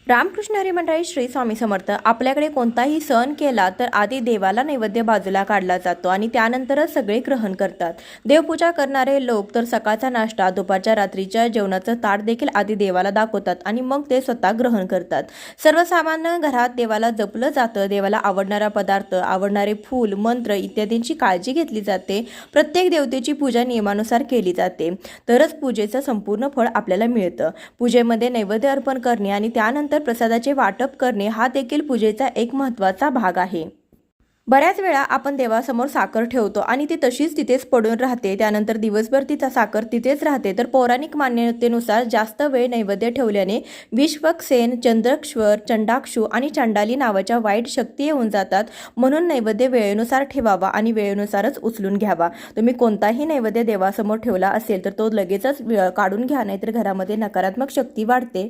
रामकृष्ण हरी मंडळी, श्री स्वामी समर्थ. आपल्याकडे कोणताही सण केला तर आधी देवाला नैवेद्य बाजूला काढला जातो आणि त्यानंतरच सगळे ग्रहण करतात. देवपूजा करणारे लोक तर सकाळचा नाश्ता, दुपारच्या रात्रीच्या जेवणाचं ताट देखील आधी देवाला दाखवतात आणि मग ते स्वतः ग्रहण करतात. सर्वसामान्य घरात देवाला जपलं जातं. देवाला आवडणारा पदार्थ, आवडणारे फूल, मंत्र इत्यादींची काळजी घेतली जाते. प्रत्येक देवतेची पूजा नियमानुसार केली जाते, तरच पूजेचं संपूर्ण फळ आपल्याला मिळतं. पूजेमध्ये नैवेद्य अर्पण करणे आणि त्यानंतर प्रसादाचे वाटप करणे हा देखील पूजेचा एक महत्त्वाचा भाग आहे. बऱ्याच वेळा आपण देवासमोर साखर ठेवतो आणि ती तशीच तिथेच पडून राहते. त्यानंतर दिवसभर तिचा साखर तिथेच राहते. तर पौराणिक मान्यतेनुसार जास्त वेळ नैवेद्य ठेवल्याने विश्वक्सेन, चंद्रश्वर, चंडाक्षू आणि चंडाली नावाच्या वाईट शक्ती येऊन जातात. म्हणून नैवेद्य वेळेनुसार ठेवावा आणि वेळेनुसारच उचलून घ्यावा. तुम्ही कोणताही नैवेद्य देवासमोर ठेवला असेल तर तो लगेचच काढून घ्या, नाहीतर घरामध्ये नकारात्मक शक्ती वाढते.